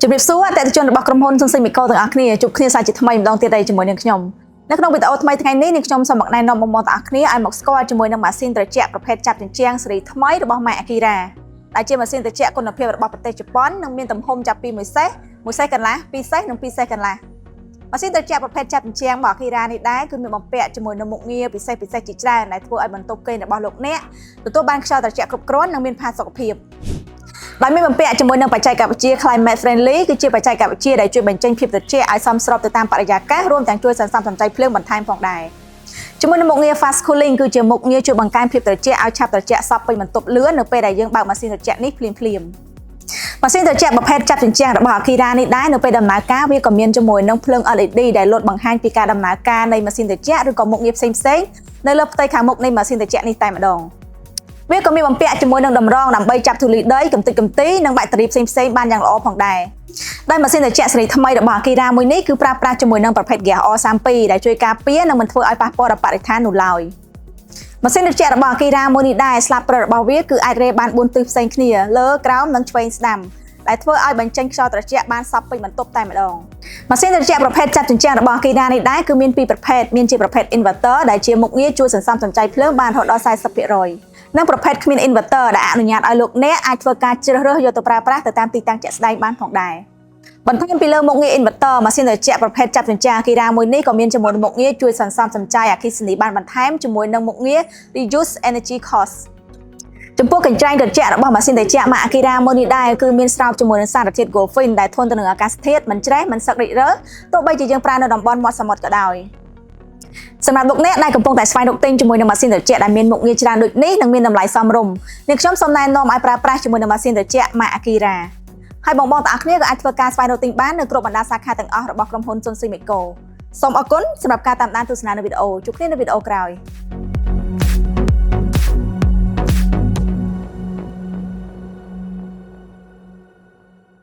ជំរាបសួរអតិថិជនរបស់ក្រុមហ៊ុន Sunshine Micro ទាំងអស់គ្នាជួបគ្នាសាជាថ្មីម្ដងទៀតដែរជាមួយនឹងខ្ញុំនៅក្នុងវីដេអូថ្មីថ្ងៃនេះខ្ញុំសូមមកណែនាំបងប្អូនទាំងអស់គ្នាឲ្យមកស្គាល់ជាមួយនឹងម៉ាស៊ីនត្រជាក់ប្រភេទចាប់ជញ្ជាំងស៊េរីថ្មីរបស់ ម៉ាក Akira ដែលជាម៉ាស៊ីនត្រជាក់គុណភាពរបស់ប្រទេសជប៉ុននិងមានទំហំចាប់ពី1សេស1សេសកន្លះ2សេសនិង2សេសកន្លះម៉ាស៊ីនត្រជាក់ប្រភេទចាប់ជញ្ជាំងរបស់ Akira នេះដែរគឺមានបំពាក់ជាមួយនឹងមុខងារពិសេសជាច្រើនដែលធ្វើឲ្យបន្ទប់គេងរបស់លោកអ្នកទទួលបានខ្យល់ត្រជាក់គ្រប់គ្រាន់និងមានផាសុកភាពដោយមានបំពាក់ជាមួយនឹងបច្ចេកវិទ្យា Climate Friendly គឺជាបច្ចេកវិទ្យាដែលជួយបញ្ចេញភាពត្រជាក់ឲ្យសមស្របទៅតាមបរិយាកាសរួមទាំងជួយសន្សំសំចៃភ្លើងបន្ថែមផងដែរជាមួយនឹងមុខងារ Fast Cooling គឺជាមុខងារជួយបង្កើនភាពត្រជាក់ឲ្យឆាប់ត្រជាក់សព្វពេញបន្ទប់លឿននៅពេលដែលយើងបើកម៉ាស៊ីនត្រជាក់នេះភ្លាមម៉ាស៊ីនត្រជាក់ប្រភេទចាប់ជញ្ជាំងរបស់ Akira នេះដែរនៅពេលដំណើរការវាក៏មានជាមួយនឹងភ្លើង LED ដែលលុតបង្ហាញពីការដំណើរការនៃម៉ាស៊ីនត្រជាក់ឬក៏មុខងារផ្សេងៗនៅលើផ្ទៃខាងមុខនៃម៉ាស៊ីនត្រជាក់នេះតែម្ដងវាក៏មានបំពាក់ជាមួយនឹងតម្រងដើម្បីចាប់ធូលីដីកម្ទេចកំទីនិងបាក់តេរីផ្សេងៗបានយ៉ាងល្អផងដែរដោយម៉ាស៊ីនត្រជាក់ស៊េរីថ្មីរបស់ Akira មួយនេះគឺប្រើប្រាស់ជាមួយនឹងប្រភេទ Gas R32 ដែលជួយការពារនិងមិនធ្វើឲ្យប៉ះពាល់ដល់បរិស្ថាននោះឡើយម៉ាស៊ីនត្រជាក់របស់ Akira មួយនេះដែរស្លាបព្រារបស់វាគឺអាចរេបាន4ទិសផ្សេងគ្នាលើក្រោមនិងឆ្វេងស្ដាំដែលធ្វើឲ្យបញ្ចេញខ្យល់ត្រជាក់បានសព្វពេញបន្ទប់តែម្ដងម៉ាស៊ីនត្រជាក់ប្រភេទចាប់ជញ្ជាំងរបស់ Akira នេះដែរគឺមានពីរប្រភេទមានជាប្រភេទ Inverter ដែលជាមុខងារជួយសន្សំសំចៃភ្លើងបានរហូតដល់ 40% និងប្រភេទគ្មាន Inverter ដែលអនុញ្ញាតឲ្យលោកអ្នកអាចធ្វើការជ្រើសរើសយកទៅប្រើប្រាស់ទៅតាមទីតាំងជាក់ស្ដែងបានផងដែរបន្ថែមពីលើមុខងារ Inverter ម៉ាស៊ីនត្រជាក់ប្រភេទចាប់ជញ្ជាំង Akira មួយនេះក៏មានជាមួយនឹងមុខងារជួយសន្សំសំចៃអគ្គិសនីបានបន្ថែមជាមួយនឹងមុខងារ Reduce Energy Cost ចំពោះកញ្ច្រែងត្រជាក់របស់ម៉ាស៊ីនត្រជាក់ ម៉ាក Akira មួយនេះដែរគឺមានស្រោបជាមួយនឹងសារធាតុ Golfin ដែលធន់ទៅនឹងអាកាសធាតុមិនច្រេះមិនសឹករិចរើទោះបីជាយើងប្រើនៅតំបន់មាត់សមុទ្រក៏ដោយសម្រាប់លោកអ្នកដែលកំពុងតែស្វែងរកទិញជាមួយនឹងម៉ាស៊ីនត្រជាក់ដែលមានមុខងារច្រើនដូចនេះនិងមានតម្លៃសមរម្យនេះខ្ញុំសូមណែនាំឲ្យប្រើប្រាស់ជាមួយនឹងម៉ាស៊ីនត្រជាក់ ម៉ាក Akira ហើយបងប្អូនទាំងអស់គ្នាក៏អាចធ្វើការស្វែងរកទិញបាននៅគ្រប់បណ្ដាសាខាទាំងអស់របស់ក្រុមហ៊ុន Sunshine Micro សូមអរគុណសម្រាប់ការតាមដានទស្សនានៅវីដេអូជួបគ្នានៅវីដេអូក្រោយ